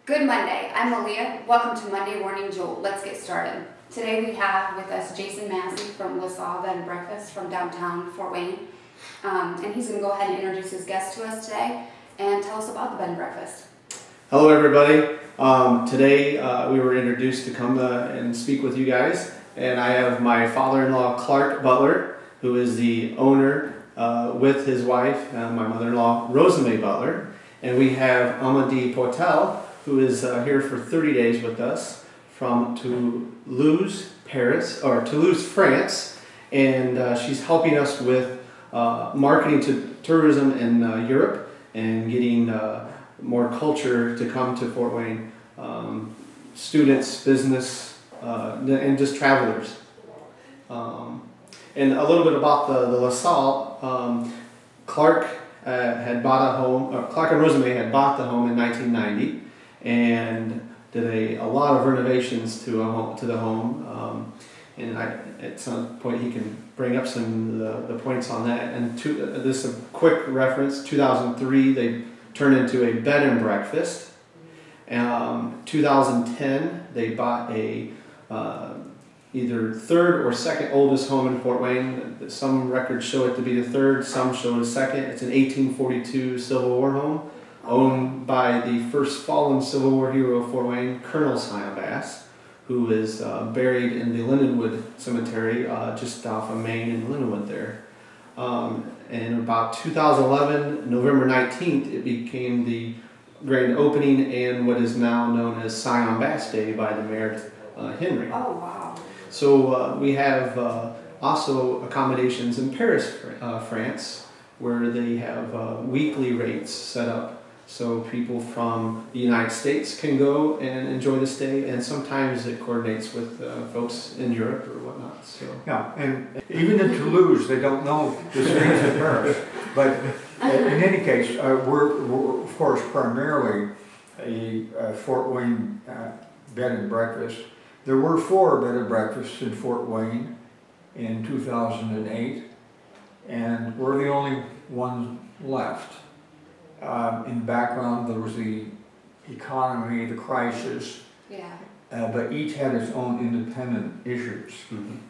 Good Monday. I'm Aaliyah. Welcome to Monday Morning Jolt. Let's get started. Today we have with us Jason Massey from LaSalle Bed and Breakfast from downtown Fort Wayne. And he's going to go ahead and introduce his guest to us today and tell us about the bed and breakfast. Hello everybody. Today we were introduced to come and speak with you guys, and I have my father-in-law Clark Butler, who is the owner with his wife, my mother-in-law Rosemary Butler, and we have Amandine, who is here for 30 days with us from Toulouse, France, and she's helping us with marketing to tourism in Europe and getting more culture to come to Fort Wayne, students, business, and just travelers. And a little bit about the LaSalle. Clark had bought a home. Clark and Rosemary had bought the home in 1990 and did a lot of renovations to the home. And at some point he can bring up some of the points on that. And this is a quick reference. 2003 they turned into a bed and breakfast. 2010 they bought a either third or second oldest home in Fort Wayne. Some records show it to be the third, some show the second. It's an 1842 Civil War home owned by the first fallen Civil War hero of Fort Wayne, Colonel Sion Bass, who is buried in the Lindenwood Cemetery just off of Main and Lindenwood there. And about 2011, November 19th, it became the grand opening and what is now known as Sion Bass Day by the Mayor Henry. Oh, wow. So we have also accommodations in Paris, France, where they have weekly rates set up so people from the United States can go and enjoy the stay, and sometimes it coordinates with folks in Europe or whatnot. So yeah, and even in Toulouse, they don't know the things in Paris. But in any case, we're of course primarily a Fort Wayne bed and breakfast. There were 4 bed and breakfasts in Fort Wayne in 2008, and we're the only one left. In the background, there was the economy, the crisis, but each had its own independent issues. Mm-hmm.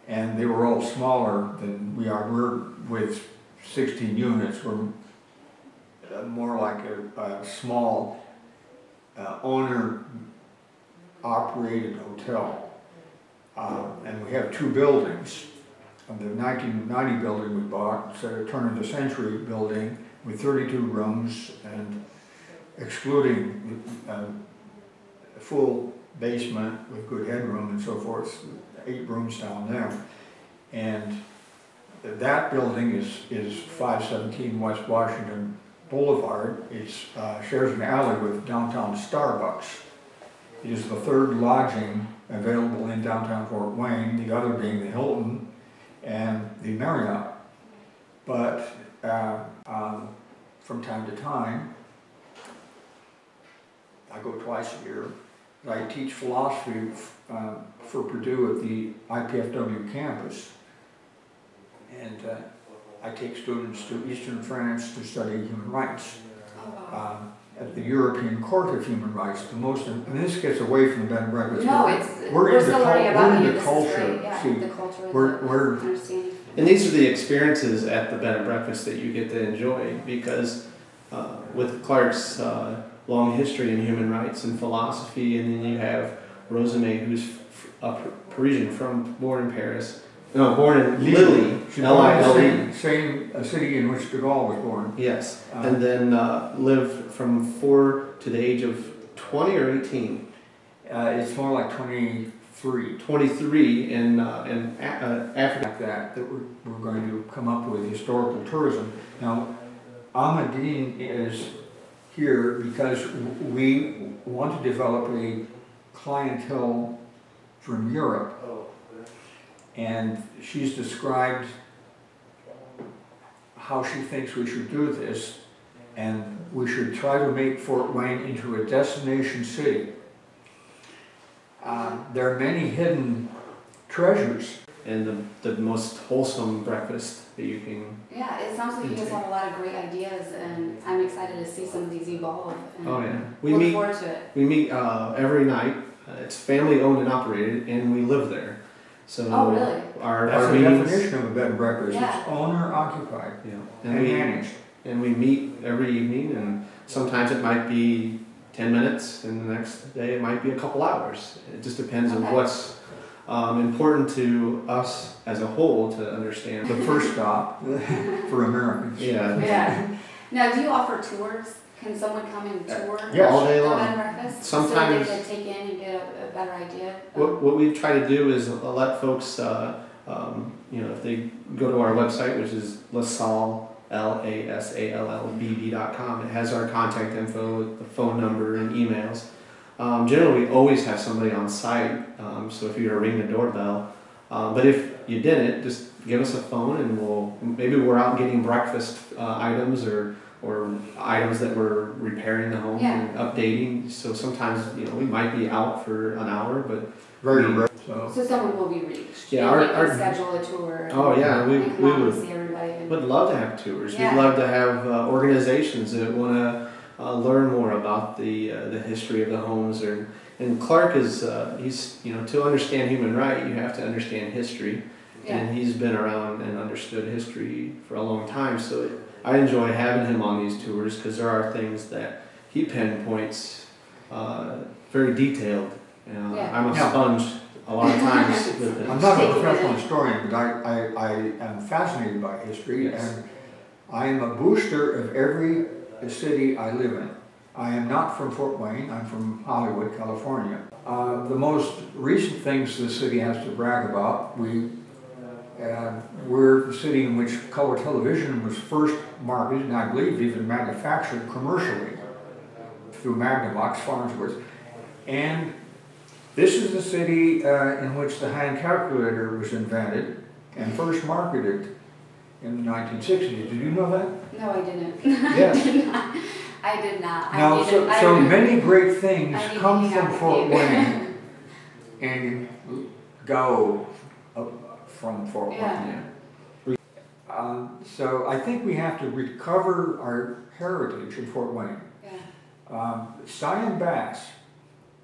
And they were all smaller than we are. We're with 16 units. We're more like a small owner-operated hotel. And we have 2 buildings. The 1990 building we bought, it's a turn-of-the-century building with 32 rooms, and excluding a full basement with good headroom and so forth, 8 rooms down there. And that building is 517 West Washington Boulevard. It shares an alley with downtown Starbucks. It is the 3rd lodging available in downtown Fort Wayne, the other being the Hilton and the Marriott. But from time to time, I go twice a year. I teach philosophy for Purdue at the IPFW campus, and I take students to Eastern France to study human rights at the European Court of Human Rights. The most, and this gets away from the bed and breakfast. No, we're still learning about the culture. Yeah, see, the culture. We're understanding. and these are the experiences at the bed and breakfast that you get to enjoy, because with Clark's long history in human rights and philosophy, and then you have Rosemary, who's a Parisian, born in Paris. No, born in Lille, L-I-L-E. Same city in which de Gaulle was born. Yes, and then lived from 4 to the age of 20 or 18. It's more like 23. 23 in Africa. Like that we're going to come up with historical tourism. Now, Amandine is here because we want to develop a clientele from Europe, and she's described how she thinks we should do this, and we should try to make Fort Wayne into a destination city. There are many hidden treasures. And the most wholesome breakfast that you can. Yeah, it sounds like you guys have a lot of great ideas, and I'm excited to see some of these evolve. And Oh yeah, look forward to it. We meet every night. It's family owned and operated, and we live there. So Oh really? That's our the meetings, definition of a bed and breakfast. Yeah. It's owner occupied yeah, and managed. and we meet every evening, and sometimes it might be 10 minutes, and the next day it might be a couple hours. It just depends on what's important to us as a whole to understand. The first stop for Americans. Yeah. Yeah. Now, do you offer tours? Can someone come and tour Yes. All day the long. bed and breakfast? Sometimes- So they can take in and get a better idea? What we try to do is let folks, if they go to our website, which is LaSalle, LASALLBB.com, it has our contact info, the phone number, and emails. Generally, we always have somebody on site, so if you were to ring the doorbell. But if you didn't, just give us a phone, and maybe we're out getting breakfast items or items that we're repairing the home and updating. So sometimes we might be out for an hour, but Very rare. So someone will be reached. Yeah, and our- you can our- schedule a tour. Oh yeah, we and come out would. and see everybody. Would love to have tours. Yeah. We'd love to have organizations that want to learn more about the history of the homes. And Clark is he's to understand human right, you have to understand history, and he's been around and understood history for a long time. So I enjoy having him on these tours because there are things that he pinpoints very detailed. I'm a sponge a lot of times with it. I'm not a professional historian, but I am fascinated by history, Yes. and I am a booster of every city I live in. I am not from Fort Wayne, I'm from Hollywood, California. The most recent things the city has to brag about, we're the city in which color television was first marketed, and I believe even manufactured commercially through Magnavox Farnsworth. And this is the city in which the hand calculator was invented and first marketed in the 1960s. Did you know that? No, I didn't. Yes. I did not. Now, so many great things come from Fort Wayne and go from Fort Wayne. So I think we have to recover our heritage in Fort Wayne. Cy Bass,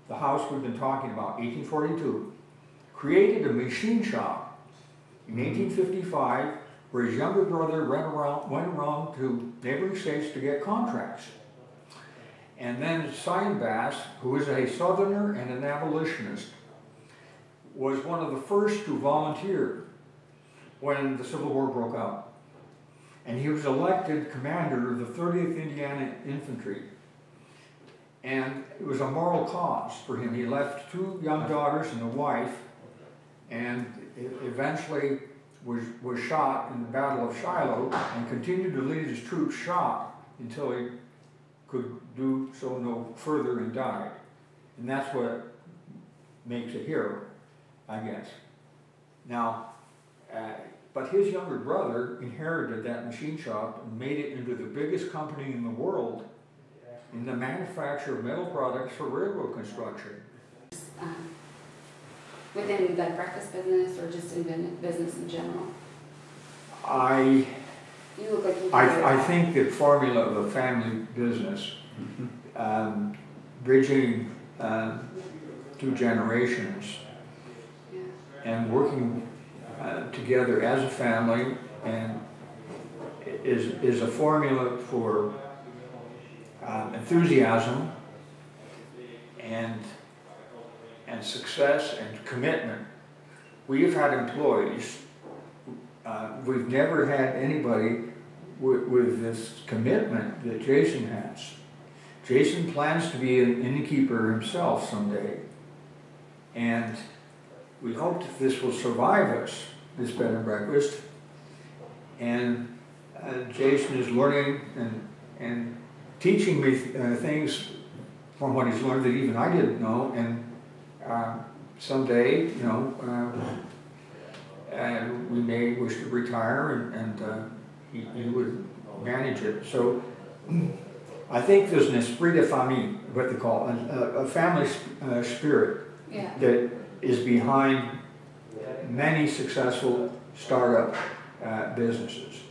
the house we've been talking about, 1842, created a machine shop in 1855 where his younger brother went around to neighboring states to get contracts. And then Cy Bass, who is a Southerner and an abolitionist, was one of the first to volunteer when the Civil War broke out. And he was elected commander of the 30th Indiana Infantry. And it was a moral cause for him. He left 2 young daughters and a wife, and eventually was shot in the Battle of Shiloh, and continued to lead his troops shot until he could do so no further and died. And that's what makes a hero, I guess. Now, but his younger brother inherited that machine shop and made it into the biggest company in the world in the manufacture of metal products for railroad construction. Within the breakfast business or just in business in general? You look like you I think the formula of a family business, bridging 2 generations and working together as a family, and is a formula for enthusiasm and success and commitment. We've had employees, we've never had anybody with this commitment that Jason has. Jason plans to be an innkeeper himself someday, and we hope that this will survive us, this bed and breakfast. And Jason is learning and teaching me things from what he's learned that even I didn't know, and someday, we may wish to retire, and he would manage it. So I think there's an esprit de famille, what they call a family spirit that is behind many successful startup businesses.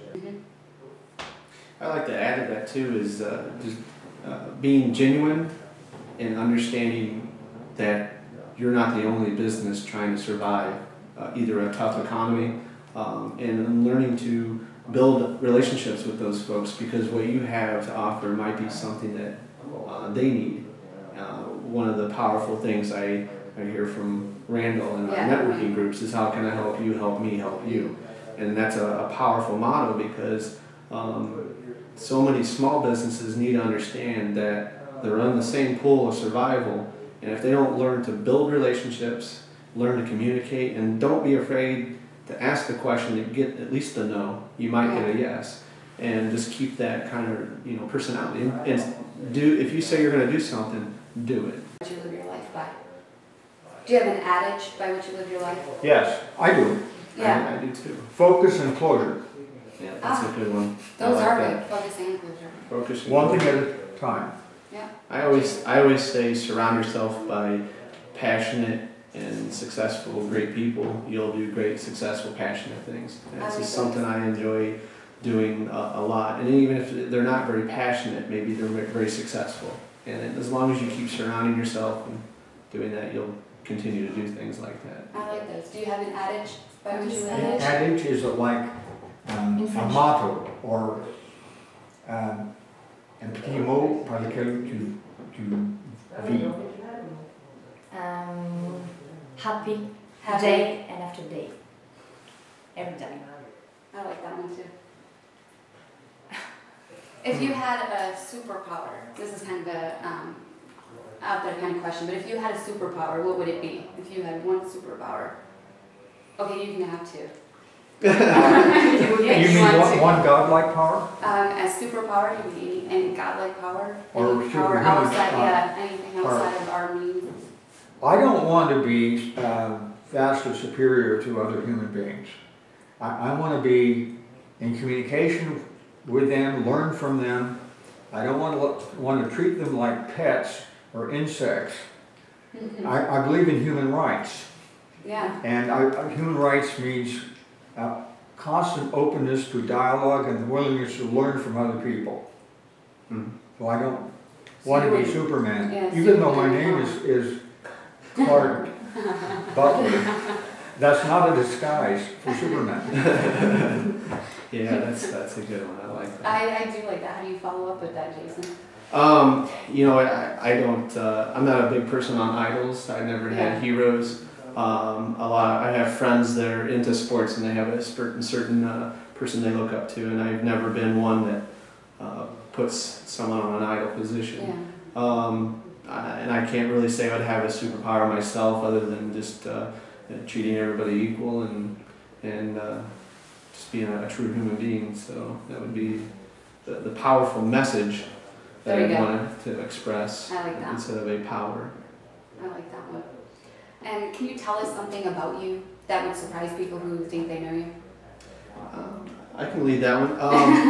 I like to add to that too is just being genuine and understanding that you're not the only business trying to survive either a tough economy and learning to build relationships with those folks, because what you have to offer might be something that they need. One of the powerful things I hear from Randall in our networking groups is, how can I help you, help me, help you? And that's a powerful motto, because so many small businesses need to understand that they're in the same pool of survival, and if they don't learn to build relationships, learn to communicate, and don't be afraid to ask the question and get at least a no, you might get a yes, and just keep that kind of personality. And do, if you say you're going to do something, do it. What you live your life by? Do you have an adage by which you live your life? Yes, I do. Yeah. I do too. Focus and closure. Yeah, that's a good one. Those like are that. good. Focus and closure. Focus. One thing at a time. Yeah. I always say, surround yourself by passionate and successful, great people. You'll do great, successful, passionate things. And it's just something I enjoy doing a lot. And even if they're not very passionate, maybe they're very successful. And as long as you keep surrounding yourself and doing that, you'll continue to do things like that. I like those. Do you have an adage by which you live? An adage is like a motto, or un petit mot par lequel tu vis. Happy day and after day. Every day. I like that one too. If you had a superpower, this is kind of a out there kind of question, but if you had a superpower, what would it be? If you had one superpower. Okay, you can have two. You mean one godlike power? A superpower, you mean any godlike power? Or any power superhuman outside, anything outside of our means. I don't want to be vastly superior to other human beings. I want to be in communication with them, learn from them. I don't want to treat them like pets or insects. I believe in human rights. Yeah. And human rights means constant openness to dialogue and the willingness to learn from other people. So I don't want to be Superman, even though my name is Clark Butler. That's not a disguise for Superman. Yeah, that's a good one. I like that. I do like that. How do you follow up with that, Jason? I don't. I'm not a big person on idols. I never had heroes. I have friends that are into sports and they have a certain person they look up to, and I've never been one that puts someone on an idol position. Yeah. And I can't really say I'd have a superpower myself, other than just treating everybody equal and just being a true human being. So that would be the powerful message that I wanted to express. I like that. Instead of a power. I like that one. And can you tell us something about you that would surprise people who think they know you? I can lead that one.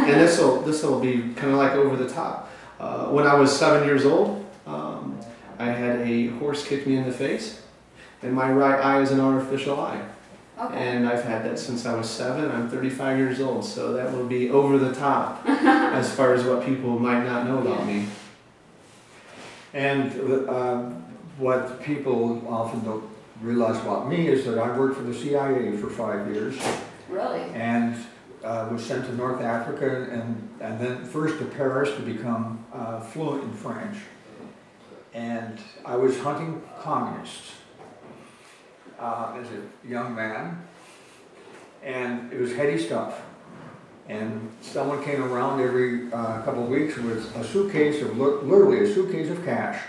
And this will be kind of like over the top. When I was 7 years old, I had a horse kick me in the face, and my right eye is an artificial eye. Okay. And I've had that since I was 7. I'm 35 years old, so that will be over the top as far as what people might not know about me. And what people often don't realize about me is that I worked for the CIA for 5 years. Really? And was sent to North Africa and then first to Paris to become fluent in French. And I was hunting communists as a young man, and it was heady stuff. And someone came around every couple of weeks with a suitcase of, literally a suitcase of cash.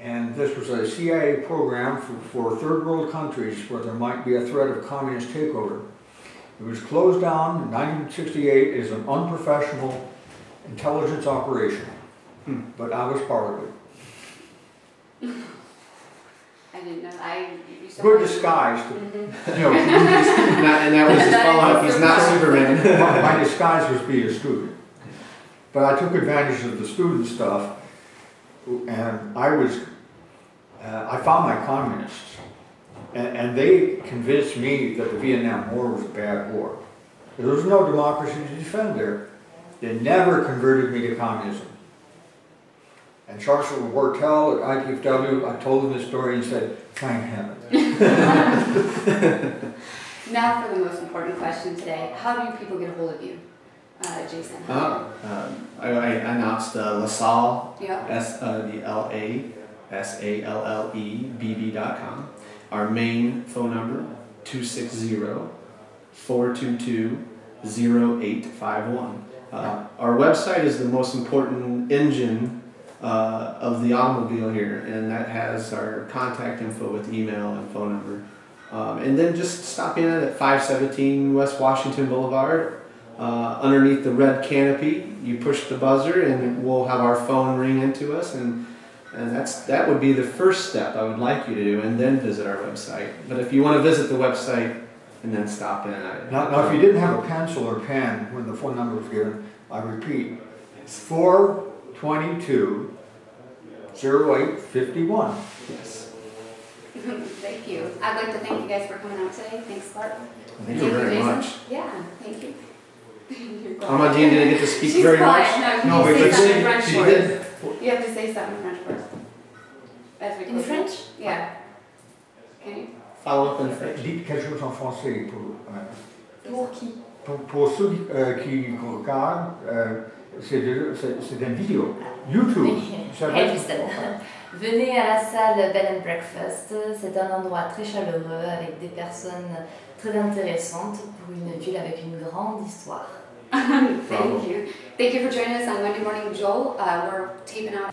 And this was a CIA program for third world countries where there might be a threat of communist takeover. It was closed down in 1968 as an unprofessional intelligence operation, but I was part of it. I didn't know. Good disguise. Mm-hmm. And that was his follow-up. He's not Superman. My disguise was being a student. But I took advantage of the student stuff, and I found my communists. And they convinced me that the Vietnam War was a bad war. There was no democracy to defend there. They never converted me to communism. And Charles Wortel at IPFW, I told him this story and he said, thank heaven. Now for the most important question today. How do people get a hold of you, Jason? I announced LaSalle, Yeah. LaSallEBB.com. Our main phone number, 260-422-0851. Our website is the most important engine of the automobile here, and that has our contact info with email and phone number. And then just stop in at 517 West Washington Boulevard. Underneath the red canopy, you push the buzzer and we'll have our phone ring into us, and that would be the first step I would like you to do, and then visit our website. But if you want to visit the website and then stop in. Now if you didn't have a pencil or pen when the phone number was given, I repeat, it's 422-0851. Yes. Thank you. I'd like to thank you guys for coming out today. Thanks, Bart. Thank you very Jason. much. Yeah, thank you. Amandine didn't get to speak She's very quiet. much. No, No, you but say something in French she first. did. You have to say something in French first. As we In close. French? Yeah. Can you? Follow up in French. Dites quelque chose en français Pour qui? pour ceux qui regardent, c'est une vidéo. YouTube. Ça va être- Listen. Venez à la salle Bed and Breakfast. C'est un endroit très chaleureux avec des personnes très intéressantes pour une ville avec une grande histoire. Thank you. Thank you for joining us on Monday Morning Jolt. We're taping out.